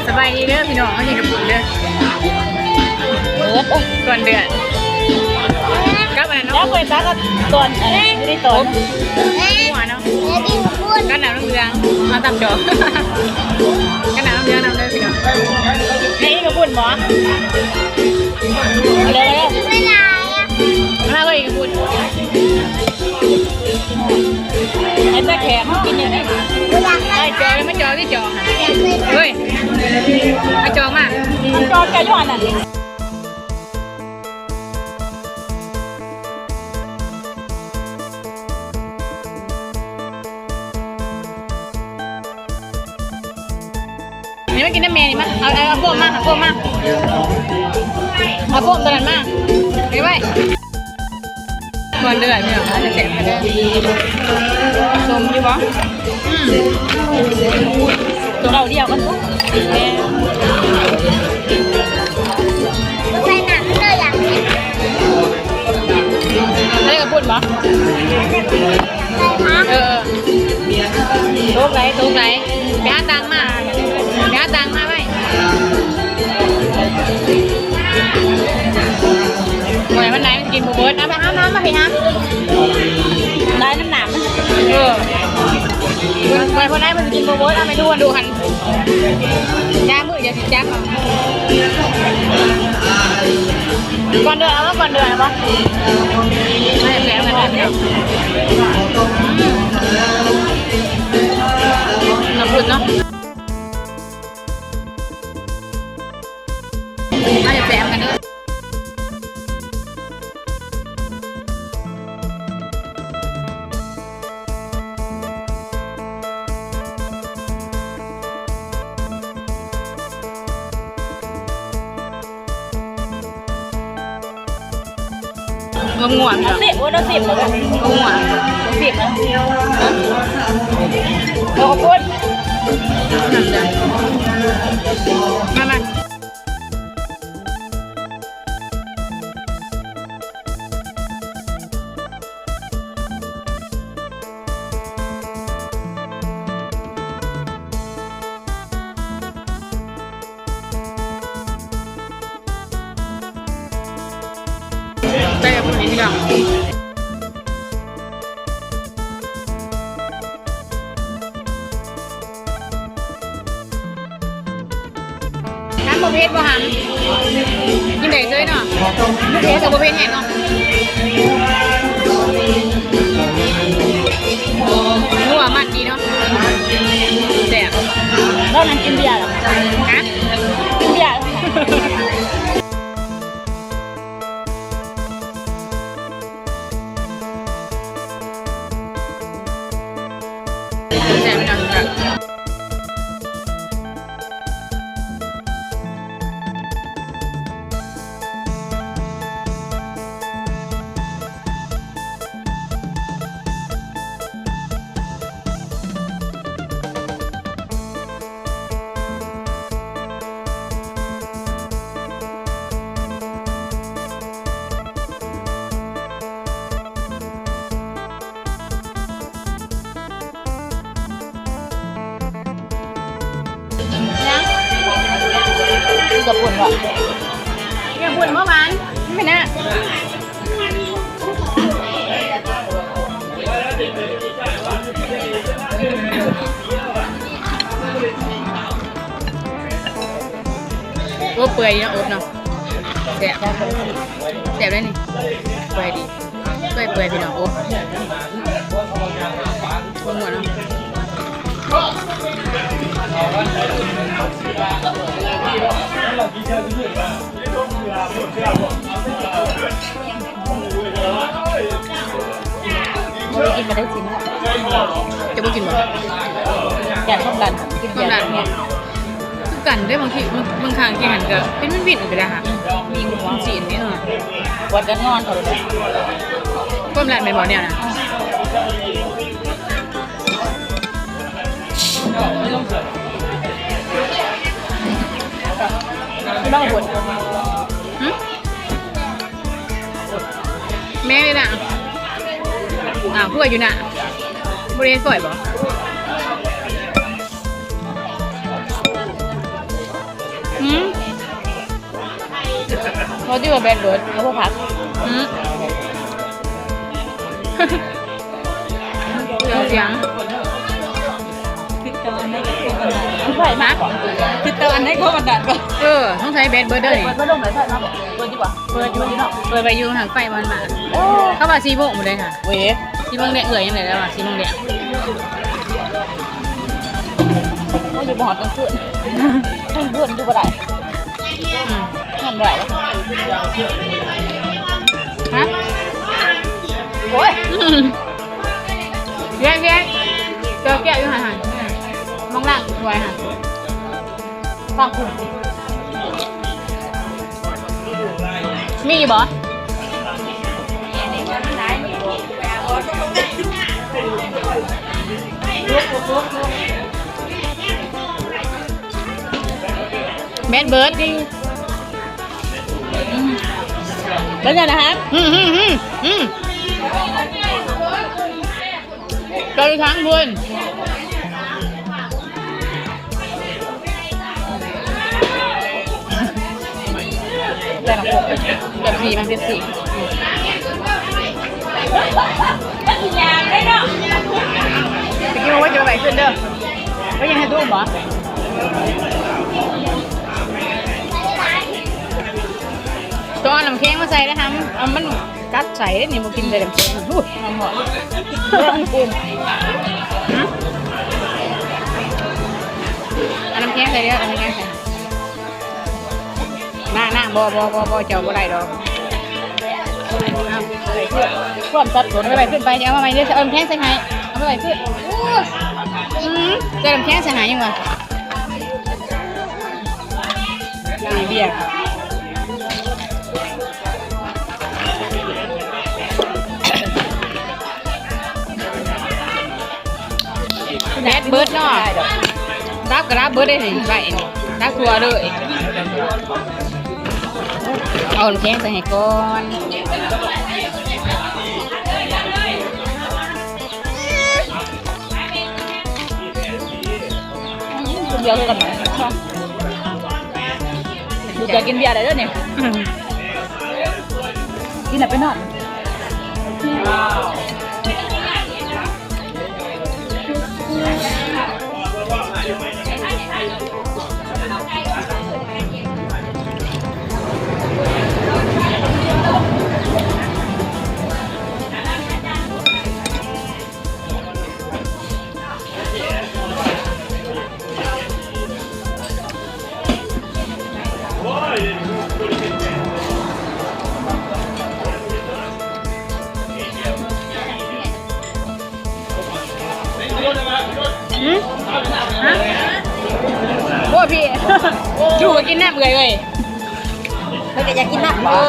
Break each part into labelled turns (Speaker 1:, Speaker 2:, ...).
Speaker 1: สบายดีเด้อพี่น้องเขาอยู่กับผมเด้อก่อนเดือดก็ไปเนาะแล้วไปซักก็ตอนไม่ได้ตอนหัวเนาะก็หนาวน้ำเรืองมาตำจอกก็หนาวน้ำเรืองนำเลยพี่น้องนี่กับปุ่นหมอเร็วไม่ลายมาเลยกับปุ่นไอ้ตะแขกกินยังไงไอ้จอกไม่จอกที่จอกเฮ้ยไอ้จอกมากจอกแกย้อนอ่ะนี่มากินน้ำเมย์นี่มาเอาพวกมาเอาพวกมาเอาพวกตอนนั้นมาไปไว้ก่อนเดือดเนี่ยจะแสบกันเลยชมอยู่ปะตัวเราเดียวกันปุ๊บแม่ใส่หนังเลยอย่างนี้ได้กับปุ่นปะทุกไหนไปหาตังมาไว้หวยมันไหนมันกินหมูเบิร์ดเอาไปหาน้ำมาไปหาได้น้ำหนามหวยคนไหนมันกินหมูเบิร์ดเอาไปดูหันจ้ามืออย่าจ้าเขาก่อนเดือดเอาก่อนเดือดเอาปะไม่แพ้กันเลยน้ำพุเนาะน่าจะแซมกันด้วยงวงๆสิบเรา10เลยงวง10นะโอ้พูดมาได้กับคนนี้ดีกว่าน้ำโมเพชรบ่หันกินเด็กเลยเนาะเพชรกับโมเพชรเห็นเนาะนัวมันดีเนาะแซ่บแล้วนั้นกินเบียร์หรอฮะกินเบียร์แซ่บจังครับกับปุ่นว่ะกับปุ่นเมื่อวานไม่น่าโอ้เปื่อยเนาะโอ๊ตเนาะแซ่บได้นี่เปื่อยดีเปื่อยพี่น้องโอ๊ตหัวเนาะกินมาได้จริงจะไม่กินหรออยากความดันกินความดันเนี่ยคือกันได้บางทีบางครั้งที่หันก็เป็นวินไปได้ค่ะมีหัวจีนนี่วัดกันนอนเขาเลยความดันเป็นบ่เนี่ยนะไม่ต้องบ่นแม่เลยนะพูดอยู่นะบริเวณสวยปะ เขาที่ว่าแบดเบิร์ด
Speaker 2: แล้วพวกพัก
Speaker 1: เสียง
Speaker 2: คือตอนได้กับคนดัน
Speaker 1: ไฟมา
Speaker 2: คือตอนได้คนดันก็
Speaker 1: ต้องใช้แบดเบิร์ดเด้อนี่
Speaker 2: เปิดลงไหนใส่มาบอกเปิดดีกว่าเปิดอยู่ที่นอก
Speaker 1: เปิดไปอยู่ทางไฟมันมา
Speaker 2: โอ้
Speaker 1: เข้ามาซีโมงหมดเลยค่ะ
Speaker 2: เว้ย
Speaker 1: ซีโมงเนี่ยยังไงแล้วอ่ะซีโมงเนี่ย
Speaker 2: เขาอยู่บ่อตั้งคืนตั้งคืนดูบ่ได้ทำไร
Speaker 1: ฮะ
Speaker 2: โอ้ย
Speaker 1: แยกเจอแก้วอยู่หันมองล่างไว้ค่ะ
Speaker 2: ฟังคุณ
Speaker 1: มีบ่แบดเบิร์ดดิ
Speaker 2: แล้วไงนะฮะ
Speaker 1: เราดูทั้งบุญแต่ละคนแบบสีมันเป็นสีไปกินว่าจะไปขึ้นเด้อก็ยังให้ดูบ่ตัวน้ำแข็งมาใส่นะคะเอามันกัดใส่ได้นี่มากินได้น้ำแข็งพูดมันหอมเรื่องกูเอาน้ำแข็งใส่เด้อเอาน้ำแข็งใส่หน้าบ่เจ้าบ่ได้ดอกความสับสนไปขึ้นไปเดี๋ยวเอามาใหม่เดี๋ยวเอาน้ำแข็งใส่ให้เอาไปขึ้นจะน้ำแข็งใส่ให้ยังวะเบียร์แบดเบิร์ดเนาะรับกับรับเบิร์ดได้ถึงไปรับทัวร์เลยเอาแข็งใส่ให้ก่อน
Speaker 2: คนเดียวคือกันไหมดูจะกินเบียร์อะไรด้วยเนี่ยกินอะไรไปนอน
Speaker 1: โอ้พี่อยู่กินน้ำเลย
Speaker 2: ไม่ได้อยากกินน้ำหรอ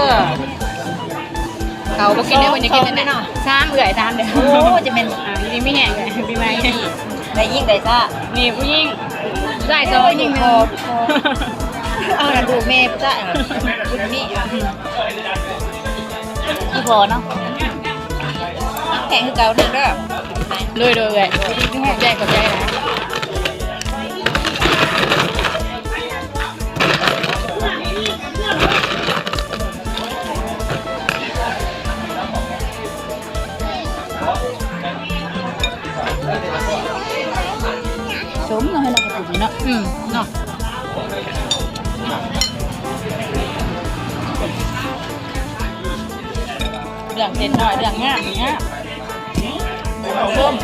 Speaker 1: เขาบอกกินได้วันจะกินได้เนาะซ้ำเอื่อยซ้ำเดี๋ยว
Speaker 2: โอ้จะเป็น
Speaker 1: นี่ไม่แห้งเลยพี่ไม่
Speaker 2: ได้ยิ่งได้ซ่า
Speaker 1: นี่ผู้ยิ่งได้โซ่ยิ่งพอ
Speaker 2: เอากระดูกเมย์ซ่าคุณนี่ที่พอเนาะแข็งคือเก่าเด้อ
Speaker 1: เลยใจกับใจนะ
Speaker 2: สมเนาะให้เราไปกินเนาะ
Speaker 1: เนาะ
Speaker 2: เรื่องเด่นหน่อยเรื่องงามอย่างเงี้ยส้ม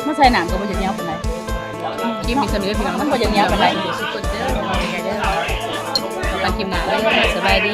Speaker 2: ไม่ใส่หนังก็มันจะเนี้ยเป็นไร
Speaker 1: กินมีเสนอพี่น้อง
Speaker 2: มันก็จะเนี้ยเป็นไร
Speaker 1: สุดเด้อการกินหนาเลยสบายดี